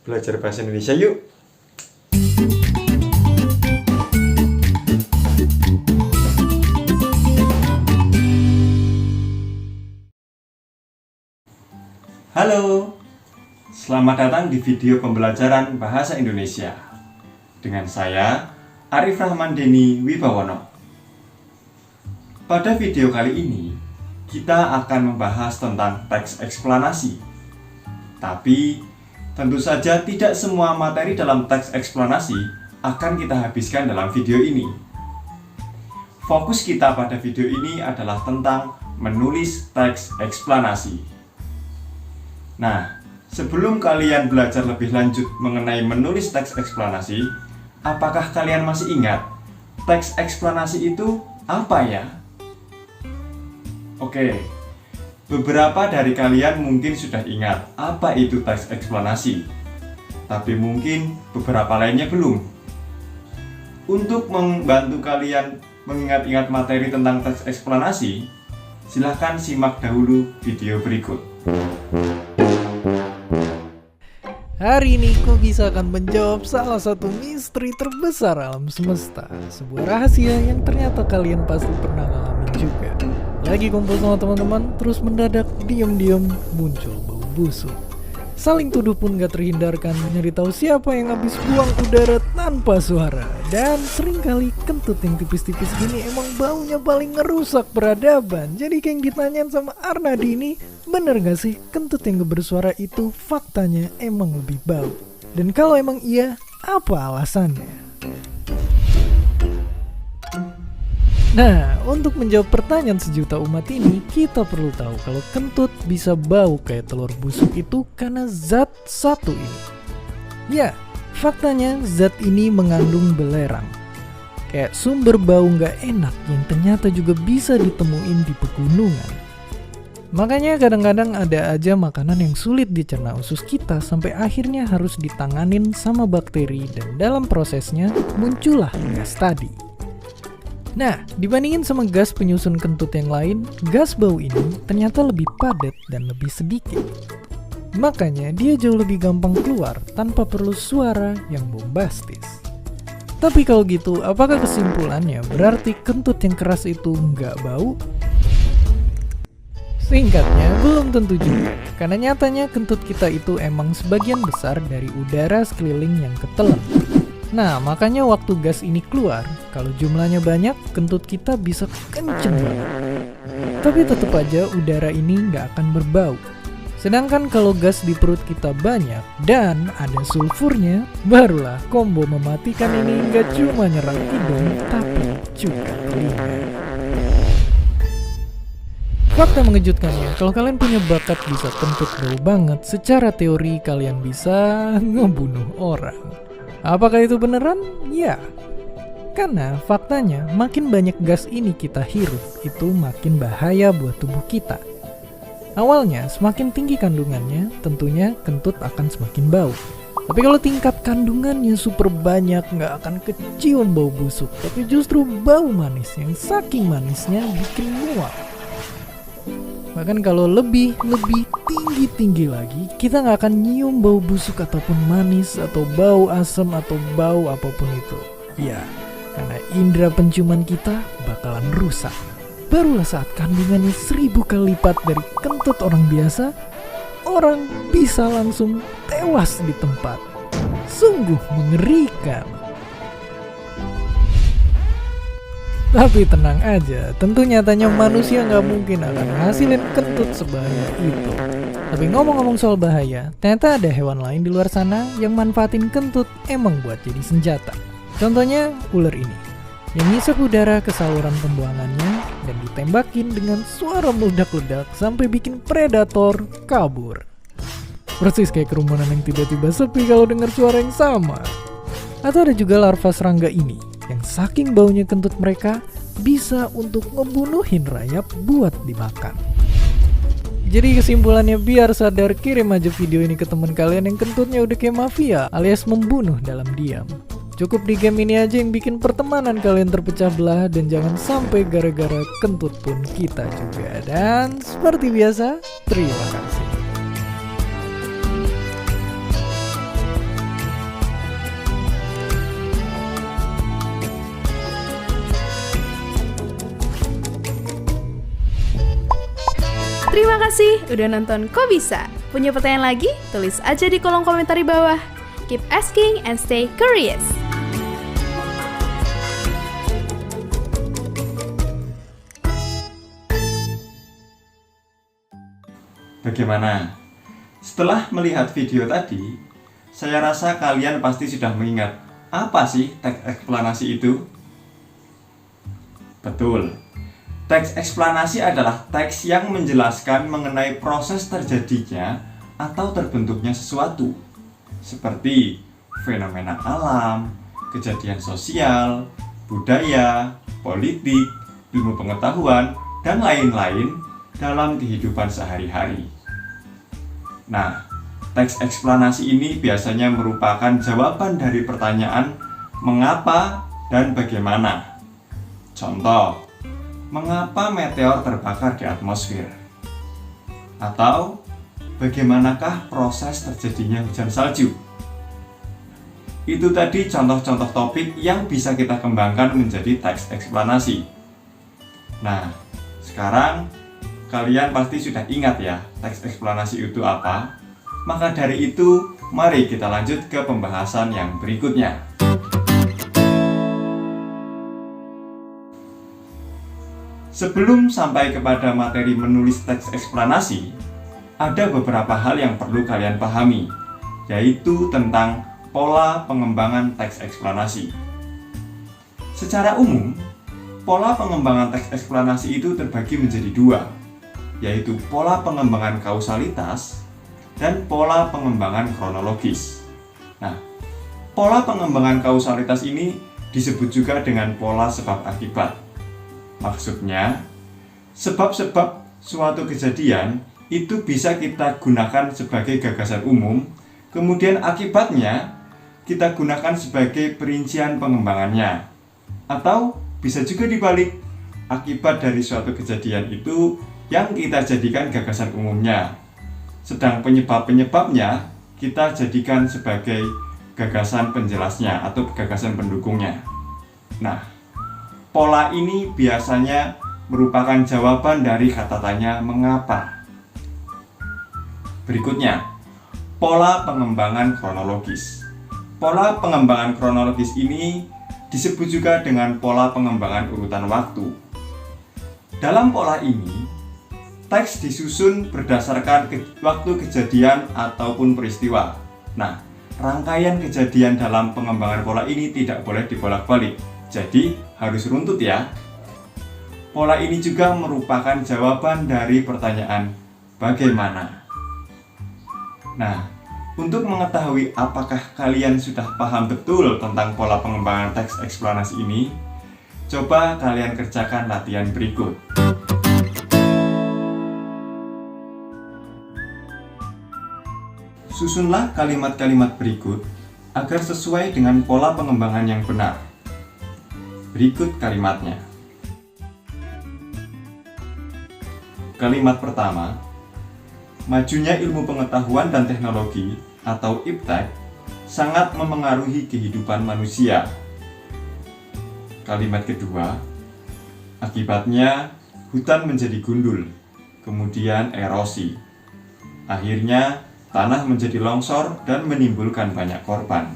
Belajar bahasa Indonesia yuk! Halo, selamat datang di video pembelajaran bahasa Indonesia dengan saya, Arif Rahman Denny Wibawono. Pada video kali ini, kita akan membahas tentang teks eksplanasi. Tapi, tentu saja tidak semua materi dalam teks eksplanasi akan kita habiskan dalam video ini. Fokus kita pada video ini adalah tentang menulis teks eksplanasi. Nah, sebelum kalian belajar lebih lanjut mengenai menulis teks eksplanasi, apakah kalian masih ingat teks eksplanasi itu apa ya? Oke, beberapa dari kalian mungkin sudah ingat apa itu teks eksplanasi, tapi mungkin beberapa lainnya belum. Untuk membantu kalian mengingat-ingat materi tentang teks eksplanasi, silahkan simak dahulu video berikut. Hari ini aku bisa akan menjawab salah satu misteri terbesar alam semesta. Sebuah rahasia yang ternyata kalian pasti pernah ngalamin juga. Lagi kumpul sama teman-teman, terus mendadak diam-diam muncul bau busuk. Saling tuduh pun gak terhindarkan, nyari tahu siapa yang habis buang udara tanpa suara. Dan seringkali kentut yang tipis-tipis gini emang baunya paling ngerusak peradaban. Jadi kayak yang ditanyain sama Arnadi ini, bener gak sih kentut yang gak bersuara itu faktanya emang lebih bau? Dan kalau emang iya, apa alasannya? Nah, untuk menjawab pertanyaan sejuta umat ini, kita perlu tahu kalau kentut bisa bau kayak telur busuk itu karena zat satu ini. Ya, faktanya zat ini mengandung belerang. Kayak sumber bau gak enak yang ternyata juga bisa ditemuin di pegunungan. Makanya kadang-kadang ada aja makanan yang sulit dicerna usus kita sampai akhirnya harus ditanganin sama bakteri dan dalam prosesnya muncullah gas tadi. Nah, dibandingin sama gas penyusun kentut yang lain, gas bau ini ternyata lebih padat dan lebih sedikit. Makanya dia jauh lebih gampang keluar tanpa perlu suara yang bombastis. Tapi kalau gitu, apakah kesimpulannya berarti kentut yang keras itu nggak bau? Singkatnya, belum tentu juga. Karena nyatanya kentut kita itu emang sebagian besar dari udara sekeliling yang ketelan. Nah, makanya waktu gas ini keluar, kalau jumlahnya banyak, kentut kita bisa kenceng banget. Tapi tetap aja udara ini nggak akan berbau. Sedangkan kalau gas di perut kita banyak dan ada sulfurnya, barulah combo mematikan ini nggak cuma nyerang hidung, tapi juga telinga. Fakta mengejutkannya, kalau kalian punya bakat bisa kentut bau banget, secara teori kalian bisa ngebunuh orang. Apakah itu beneran? Ya. Karena faktanya makin banyak gas ini kita hirup, itu makin bahaya buat tubuh kita. Awalnya semakin tinggi kandungannya, tentunya kentut akan semakin bau. Tapi kalau tingkat kandungannya super banyak, nggak akan kecium bau busuk, tapi justru bau manis yang saking manisnya bikin mual. Bahkan kalau lebih tinggi lagi, kita nggak akan nyium bau busuk ataupun manis atau bau asam atau bau apapun itu. Ya, karena indera penciuman kita bakalan rusak. Barulah saat kandungannya 1000 kali lipat dari kentut orang biasa, orang bisa langsung tewas di tempat. Sungguh mengerikan. Tapi tenang aja, tentu nyatanya manusia nggak mungkin akan ngasilin kentut sebahaya itu. Tapi ngomong-ngomong soal bahaya, ternyata ada hewan lain di luar sana yang manfaatin kentut emang buat jadi senjata. Contohnya ular ini, yang ngisap udara ke saluran pembuangannya dan ditembakin dengan suara meledak-ledak sampai bikin predator kabur. Persis kayak kerumunan yang tiba-tiba sepi kalau dengar suara yang sama. Atau ada juga larva serangga ini, yang saking baunya kentut mereka bisa untuk ngebunuhin rayap buat dimakan. Jadi kesimpulannya, biar sadar, kirim aja video ini ke teman kalian yang kentutnya udah kayak mafia alias membunuh dalam diam. Cukup di game ini aja yang bikin pertemanan kalian terpecah belah, dan jangan sampai gara-gara kentut pun kita juga. Dan seperti biasa, terima kasih. Terima kasih udah nonton Kok Bisa. Punya pertanyaan lagi? Tulis aja di kolom komentar di bawah. Keep asking and stay curious. Bagaimana? Setelah melihat video tadi, saya rasa kalian pasti sudah mengingat apa sih teks eksplanasi itu? Betul. Teks eksplanasi adalah teks yang menjelaskan mengenai proses terjadinya atau terbentuknya sesuatu, seperti fenomena alam, kejadian sosial, budaya, politik, ilmu pengetahuan, dan lain-lain dalam kehidupan sehari-hari. Nah, teks eksplanasi ini biasanya merupakan jawaban dari pertanyaan mengapa dan bagaimana. Contoh, mengapa meteor terbakar di atmosfer? Atau, bagaimanakah proses terjadinya hujan salju? Itu tadi contoh-contoh topik yang bisa kita kembangkan menjadi teks eksplanasi. Nah, sekarang kalian pasti sudah ingat ya teks eksplanasi itu apa? Maka dari itu, mari kita lanjut ke pembahasan yang berikutnya. Sebelum sampai kepada materi menulis teks eksplanasi, ada beberapa hal yang perlu kalian pahami, yaitu tentang pola pengembangan teks eksplanasi. Secara umum, pola pengembangan teks eksplanasi itu terbagi menjadi dua, yaitu pola pengembangan kausalitas dan pola pengembangan kronologis. Nah, pola pengembangan kausalitas ini disebut juga dengan pola sebab akibat. Maksudnya, sebab-sebab suatu kejadian itu bisa kita gunakan sebagai gagasan umum, kemudian akibatnya kita gunakan sebagai perincian pengembangannya. Atau bisa juga dibalik, akibat dari suatu kejadian itu yang kita jadikan gagasan umumnya, sedang penyebab-penyebabnya kita jadikan sebagai gagasan penjelasnya atau gagasan pendukungnya. Nah, pola ini biasanya merupakan jawaban dari kata tanya mengapa. Berikutnya, pola pengembangan kronologis. Pola pengembangan kronologis ini disebut juga dengan pola pengembangan urutan waktu. Dalam pola ini, teks disusun berdasarkan waktu kejadian ataupun peristiwa. Nah, rangkaian kejadian dalam pengembangan pola ini tidak boleh dibolak-balik, jadi harus runtut ya. Pola ini juga merupakan jawaban dari pertanyaan bagaimana. Nah, untuk mengetahui apakah kalian sudah paham betul tentang pola pengembangan teks eksplanasi ini, coba kalian kerjakan latihan berikut. Susunlah kalimat-kalimat berikut agar sesuai dengan pola pengembangan yang benar. Berikut kalimatnya. Kalimat pertama, majunya ilmu pengetahuan dan teknologi atau iptek sangat memengaruhi kehidupan manusia. Kalimat kedua, akibatnya hutan menjadi gundul, kemudian erosi. Akhirnya tanah menjadi longsor dan menimbulkan banyak korban.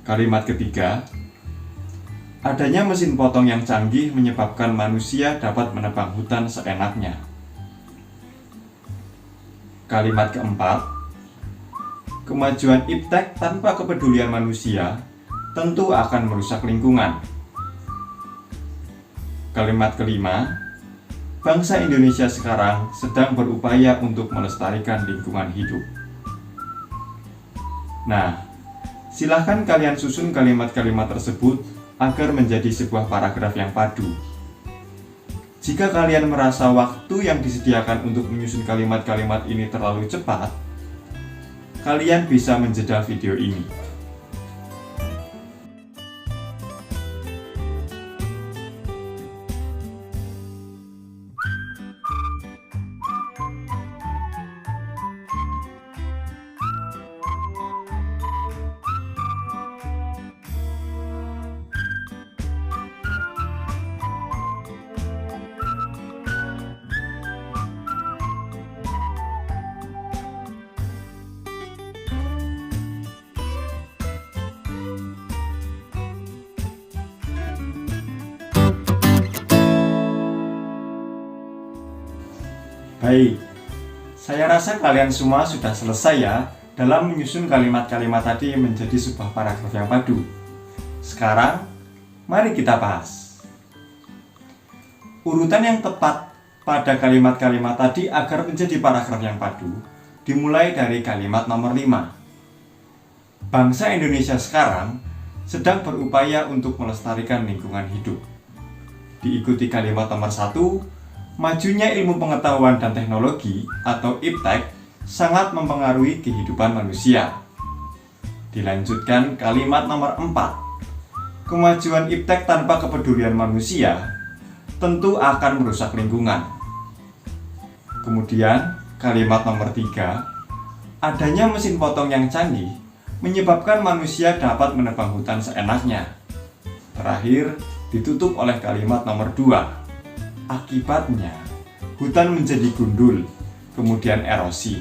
Kalimat ketiga, adanya mesin potong yang canggih menyebabkan manusia dapat menebang hutan seenaknya. Kalimat keempat, kemajuan iptek tanpa kepedulian manusia tentu akan merusak lingkungan. Kalimat kelima, bangsa Indonesia sekarang sedang berupaya untuk melestarikan lingkungan hidup. Nah, silahkan kalian susun kalimat-kalimat tersebut agar menjadi sebuah paragraf yang padu. Jika kalian merasa waktu yang disediakan untuk menyusun kalimat-kalimat ini terlalu cepat, kalian bisa menjeda video ini. Baik, saya rasa kalian semua sudah selesai ya dalam menyusun kalimat-kalimat tadi menjadi sebuah paragraf yang padu. Sekarang, mari kita bahas. Urutan yang tepat pada kalimat-kalimat tadi agar menjadi paragraf yang padu dimulai dari kalimat nomor 5. Bangsa Indonesia sekarang sedang berupaya untuk melestarikan lingkungan hidup. Diikuti kalimat nomor 1, majunya ilmu pengetahuan dan teknologi atau iptek sangat mempengaruhi kehidupan manusia. Dilanjutkan kalimat nomor 4, kemajuan iptek tanpa kepedulian manusia tentu akan merusak lingkungan. Kemudian kalimat nomor 3, adanya mesin potong yang canggih menyebabkan manusia dapat menebang hutan seenaknya. Terakhir, ditutup oleh kalimat nomor 2. Akibatnya, hutan menjadi gundul, kemudian erosi.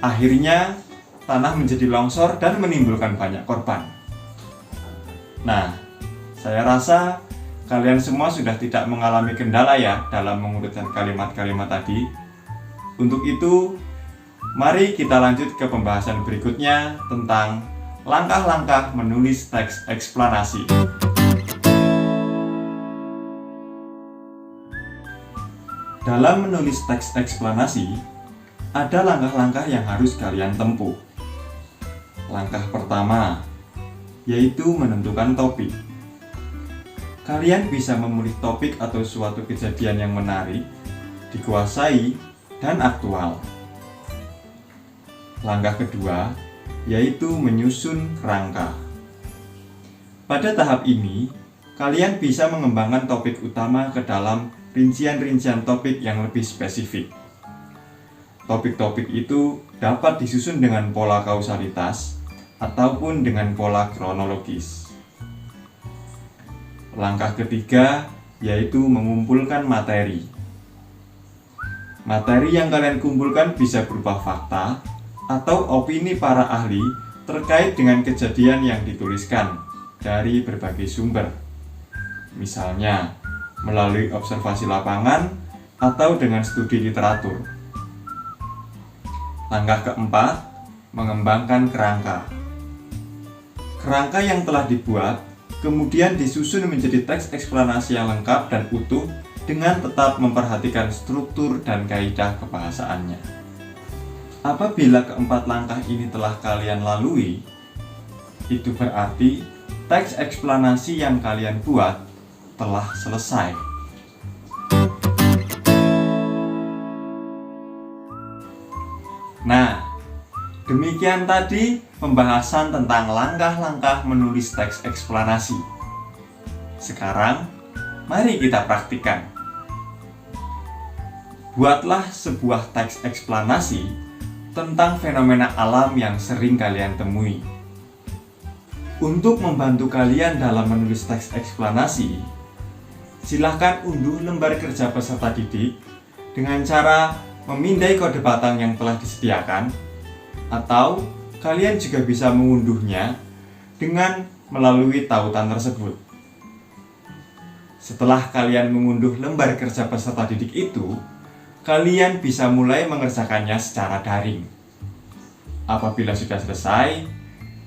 Akhirnya, tanah menjadi longsor dan menimbulkan banyak korban. Nah, saya rasa kalian semua sudah tidak mengalami kendala ya dalam mengurutkan kalimat-kalimat tadi. Untuk itu, mari kita lanjut ke pembahasan berikutnya tentang langkah-langkah menulis teks eksplanasi. Dalam menulis teks eksplanasi, ada langkah-langkah yang harus kalian tempuh. Langkah pertama, yaitu menentukan topik. Kalian bisa memilih topik atau suatu kejadian yang menarik, dikuasai, dan aktual. Langkah kedua, yaitu menyusun kerangka. Pada tahap ini, kalian bisa mengembangkan topik utama ke dalam rincian-rincian topik yang lebih spesifik. Topik-topik itu dapat disusun dengan pola kausalitas ataupun dengan pola kronologis. Langkah ketiga yaitu mengumpulkan materi. Materi yang kalian kumpulkan bisa berupa fakta atau opini para ahli terkait dengan kejadian yang dituliskan dari berbagai sumber. Misalnya, melalui observasi lapangan atau dengan studi literatur. Langkah keempat, mengembangkan kerangka. Kerangka yang telah dibuat kemudian disusun menjadi teks eksplanasi yang lengkap dan utuh dengan tetap memperhatikan struktur dan kaidah kebahasaannya. Apabila keempat langkah ini telah kalian lalui, itu berarti teks eksplanasi yang kalian buat telah selesai. Nah, demikian tadi pembahasan tentang langkah-langkah menulis teks eksplanasi. Sekarang, mari kita praktikkan. Buatlah sebuah teks eksplanasi tentang fenomena alam yang sering kalian temui. Untuk membantu kalian dalam menulis teks eksplanasi, silakan unduh lembar kerja peserta didik dengan cara memindai kode batang yang telah disediakan, atau kalian juga bisa mengunduhnya dengan melalui tautan tersebut. Setelah kalian mengunduh lembar kerja peserta didik itu, kalian bisa mulai mengerjakannya secara daring. Apabila sudah selesai,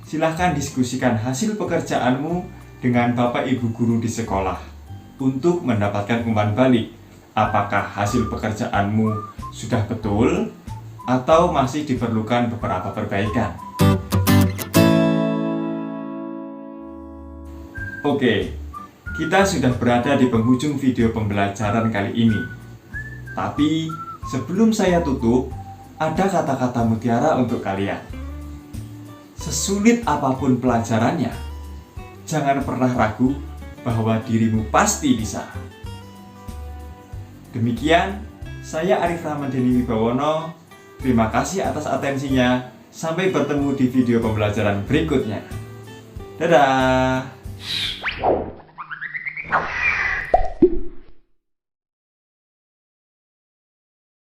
silakan diskusikan hasil pekerjaanmu dengan Bapak Ibu guru di sekolah untuk mendapatkan umpan balik apakah hasil pekerjaanmu sudah betul atau masih diperlukan beberapa perbaikan. Oke, kita sudah berada di penghujung video pembelajaran kali ini. Tapi sebelum saya tutup, ada kata-kata mutiara untuk kalian. Sesulit apapun pelajarannya, jangan pernah ragu bahwa dirimu pasti bisa. Demikian, saya Arif Ramadhani Wibawono. Terima kasih atas atensinya. Sampai bertemu di video pembelajaran berikutnya. Dadah!